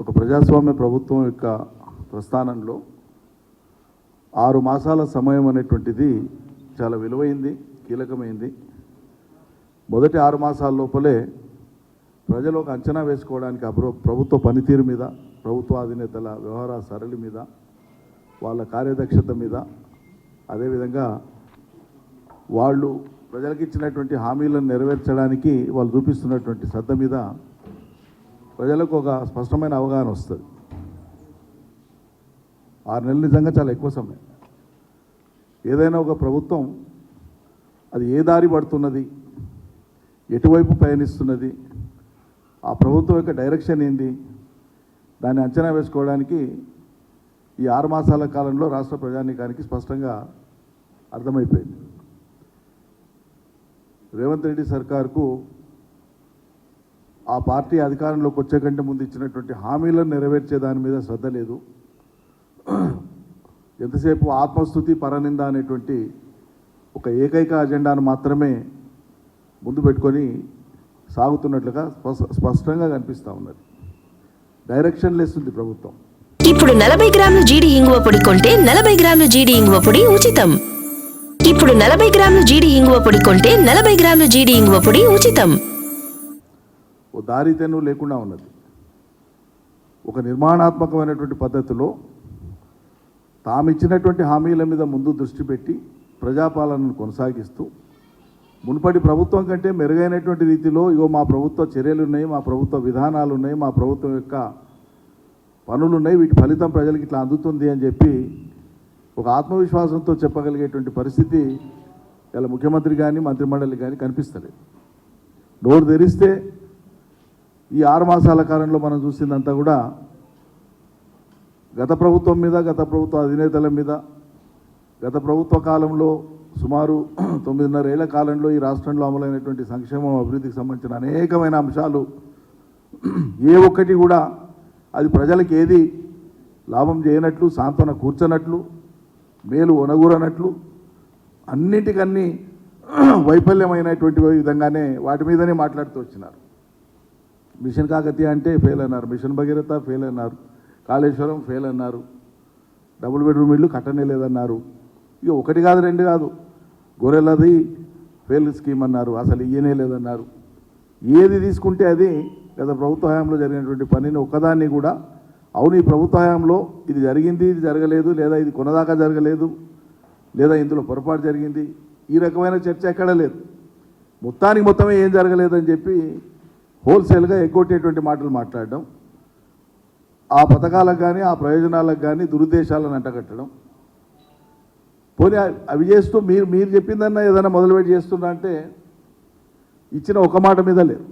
ఒక ప్రజాస్వామ్య ప్రభుత్వం యొక్క ప్రస్థానంలో 6 మాసాల సమయం అనేటువంటిది చాలా విలువైంది, కీలకమైంది. మొదటి 6 మాసాల లోపలే ప్రజలు ఒక అంచనా వేసుకోవడానికి ప్రభుత్వ పనితీరు మీద, ప్రభుత్వ అధినేతల వ్యవహార సరళి మీద, వాళ్ళ కార్యదక్షత మీద, అదేవిధంగా వాళ్ళు ప్రజలకు ఇచ్చినటువంటి హామీలను నెరవేర్చడానికి వాళ్ళు చూపిస్తున్నటువంటి శ్రద్ధ మీద ప్రజలకు ఒక స్పష్టమైన అవగాహన వస్తుంది. 6 నెలలు నిజంగా చాలా ఎక్కువ సమయం. ఏదైనా ఒక ప్రభుత్వం అది ఏ దారి పడుతున్నది, ఎటువైపు పయనిస్తున్నది, ఆ ప్రభుత్వం యొక్క డైరెక్షన్ ఏంది, దాన్ని అంచనా వేసుకోవడానికి ఈ 6 మాసాల కాలంలో రాష్ట్ర ప్రజానీకానికి స్పష్టంగా అర్థమైపోయింది. రేవంత్ రెడ్డి సర్కార్కు ఆ పార్టీ అధికారంలోకి వచ్చే కంటే ముందు ఇచ్చినటువంటి హామీలను నెరవేర్చే దాని మీద శ్రద్ధ లేదు. ఎంతసేపు ఆత్మస్తుతి, పరనింద అనేటువంటి ఒక ఏకైక అజెండాను మాత్రమే ముందు పెట్టుకొని సాగుతున్నట్లుగా స్పష్టంగా కనిపిస్తూ ఉన్నది. డైరెక్షన్ లెస్ ఉంది ప్రభుత్వం. ఇప్పుడు 40 గ్రాముల జీడి ఇంగువ పొడి కొంటే 40 గ్రాముల జీడి ఇంగువ పొడి ఉచితం. ఇప్పుడు 40 గ్రాముల జీడి ఇంగువ పొడి కొంటే 40 గ్రాముల జీడి ఇంగువ పొడి ఉచితం. ఓ దారి తెన్ను లేకుండా ఉన్నది. ఒక నిర్మాణాత్మకమైనటువంటి పద్ధతిలో తామిచ్చినటువంటి హామీల మీద ముందు దృష్టి పెట్టి ప్రజాపాలనను కొనసాగిస్తూ మునుపటి ప్రభుత్వం కంటే మెరుగైనటువంటి రీతిలో ఇగో మా ప్రభుత్వ చర్యలు ఉన్నాయి, మా ప్రభుత్వ విధానాలు ఉన్నాయి, మా ప్రభుత్వం యొక్క పనులు ఉన్నాయి, వీటి ఫలితం ప్రజలకు ఇట్లా అందుతుంది అని చెప్పి ఒక ఆత్మవిశ్వాసంతో చెప్పగలిగేటువంటి పరిస్థితి ఇలా ముఖ్యమంత్రి కానీ మంత్రిమండలి కానీ కనిపిస్తలేదు. నోరు తెరిస్తే ఈ 6 మాసాల కాలంలో మనం చూసిందంతా కూడా గత ప్రభుత్వం మీద, గత ప్రభుత్వ అధినేతల మీద, గత ప్రభుత్వ కాలంలో సుమారు 9.5 ఏళ్ల కాలంలో ఈ రాష్ట్రంలో అమలైనటువంటి సంక్షేమం, అభివృద్ధికి సంబంధించిన అనేకమైన అంశాలు ఏ ఒక్కటి కూడా అది ప్రజలకు ఏది లాభం చేయనట్లు, సాంత్వన కూర్చనట్లు, మేలు ఒనగూరనట్లు, అన్నిటికన్నీ వైఫల్యమైనటువంటి విధంగానే వాటి మీదనే మాట్లాడుతూ వచ్చినారు. మిషన్ కాకతీయ అంటే ఫెయిల్ అన్నారు, మిషన్ భగీరథ ఫెయిల్ అన్నారు, కాళేశ్వరం ఫెయిల్ అన్నారు, డబుల్ బెడ్రూమ్ ఇళ్ళు కట్టనే లేదన్నారు. ఇక 1 కాదు 2 కాదు, గొర్రెలది ఫెయిల్ స్కీమ్ అన్నారు, అసలు ఇయ్యనే లేదన్నారు. ఏది తీసుకుంటే అది గత ప్రభుత్వ హయాంలో జరిగినటువంటి పనిని ఒక్కదాన్ని కూడా అవును ఈ ప్రభుత్వ హయాంలో ఇది జరిగింది, ఇది జరగలేదు, లేదా ఇది కొనదాకా జరగలేదు, లేదా ఇందులో పొరపాటు జరిగింది, ఈ రకమైన చర్చ ఎక్కడా లేదు. మొత్తమే ఏం జరగలేదని చెప్పి హోల్సేల్గా ఎగ్గొట్టేటువంటి మాటలు మాట్లాడడం, ఆ పథకాలకు కానీ ఆ ప్రయోజనాలకు కానీ దురుద్దేశాలను అంటగట్టడం. పోనీ అవి చేస్తూ మీరు చెప్పిందన్నా ఏదైనా మొదలుపెట్టి చేస్తున్నా అంటే ఇచ్చిన ఒక మాట మీద లేదు.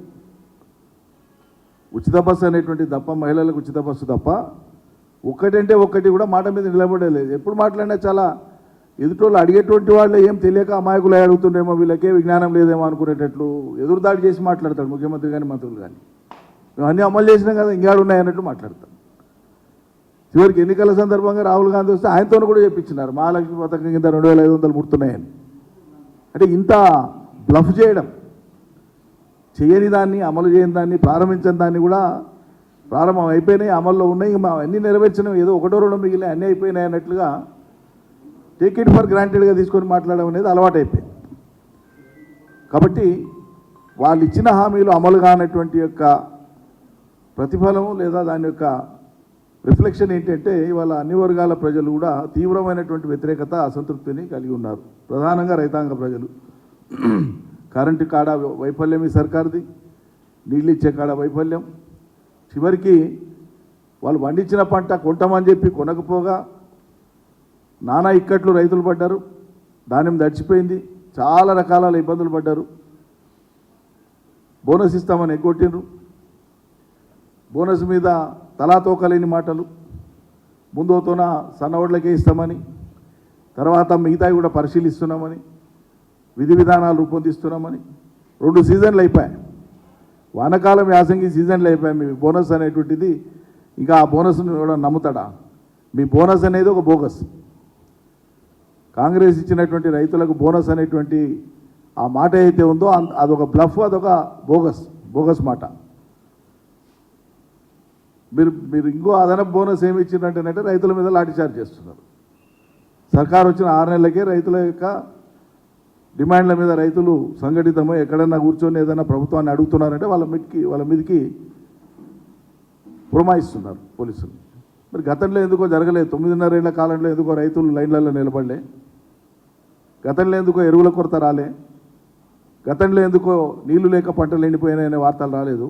ఉచిత బస్సు అనేటువంటి తప్ప, మహిళలకు ఉచిత బస్సు తప్ప ఒక్కటంటే ఒక్కటి కూడా మాట మీద నిలబడలేదు. ఎప్పుడు మాట్లాడినా చాలా ఎదుటోళ్ళు అడిగేటువంటి వాళ్ళు ఏం తెలియక అమాయకులు అడుగుతుండేమో, వీళ్ళకే విజ్ఞానం లేదేమో అనుకునేటట్లు ఎదురుదాడి చేసి మాట్లాడతాడు ముఖ్యమంత్రి కానీ మంత్రులు కానీ. మేము అన్నీ అమలు చేసినాం కదా, ఇంకేడు ఉన్నాయన్నట్టు మాట్లాడతాం. చివరికి ఎన్నికల సందర్భంగా రాహుల్ గాంధీ వస్తే ఆయనతో కూడా చెప్పించినారు మహాలక్ష్మి పథకం కింద 2500 ముడుతున్నాయని. అంటే ఇంత బ్లఫ్ చేయడం, చేయని దాన్ని, అమలు చేయని దాన్ని, ప్రారంభించని దాన్ని కూడా ప్రారంభం అయిపోయినాయి, అమల్లో ఉన్నాయి, అన్నీ నెరవేర్చినాం, ఏదో 1 2 మిగిలినాయి, అన్నీ అయిపోయినాయి అన్నట్లుగా టేక్ ఇట్ ఫర్ గ్రాంటెడ్గా తీసుకొని మాట్లాడడం అనేది అలవాటు అయిపోయింది. కాబట్టి వాళ్ళు ఇచ్చిన హామీలు అమలు కానటువంటి యొక్క ప్రతిఫలం లేదా దాని యొక్క రిఫ్లెక్షన్ ఏంటంటే ఇవాళ అన్ని వర్గాల ప్రజలు కూడా తీవ్రమైనటువంటి వ్యతిరేకత, అసంతృప్తిని కలిగి ఉన్నారు. ప్రధానంగా రైతాంగ ప్రజలు. కరెంటు కాడ వైఫల్యం ఈ సర్కార్ది, నీళ్ళు ఇచ్చే కాడ వైఫల్యం. చివరికి వాళ్ళు పండించిన పంట కొంటామని చెప్పి కొనకపోగా నానా ఇక్కట్లు రైతులు పడ్డారు, ధాన్యం దడిచిపోయింది, చాలా రకాల ఇబ్బందులు పడ్డారు. బోనస్ ఇస్తామని ఎగ్గొట్టిండ్రు, బోనస్ మీద తలాతోకలేని మాటలు, ముందుతోన సన్నవడ్లకే ఇస్తామని, తర్వాత మిగతాయి కూడా పరిశీలిస్తున్నామని, విధి విధానాలు రూపొందిస్తున్నామని. 2 సీజన్లు అయిపోయాయి, వానకాలం యాసంగి సీజన్లు అయిపోయాయి. మీ బోనస్ అనేటువంటిది ఇంకా ఆ బోనస్ను కూడా నమ్ముతాడా? మీ బోనస్ అనేది ఒక బోగస్. కాంగ్రెస్ ఇచ్చినటువంటి రైతులకు బోనస్ అనేటువంటి ఆ మాట అయితే ఉందో అదొక బ్లఫ్, అదొక బోగస్ మాట. మీరు ఇంకో అదనపు బోనస్ ఏమి ఇచ్చిందంటేనంటే రైతుల మీద లాఠీచార్జ్ చేస్తున్నారు. సర్కారు వచ్చిన 6 నెలలకే రైతుల యొక్క డిమాండ్ల మీద రైతులు సంఘటితమై ఎక్కడన్నా కూర్చొని ఏదైనా ప్రభుత్వాన్ని అడుగుతున్నారంటే వాళ్ళ మీదకి పురమాయిస్తున్నారు పోలీసులు. మరి గతంలో ఎందుకో జరగలేదు? 9.5 ఏళ్ల కాలంలో ఎందుకో రైతులు లైన్లలో నిలబడలే? గతంలో ఎందుకో ఎరువుల కొరత రాలే? గతంలో ఎందుకో నీళ్లు లేక పంటలు ఎండిపోయినాయనే వార్తలు రాలేదు?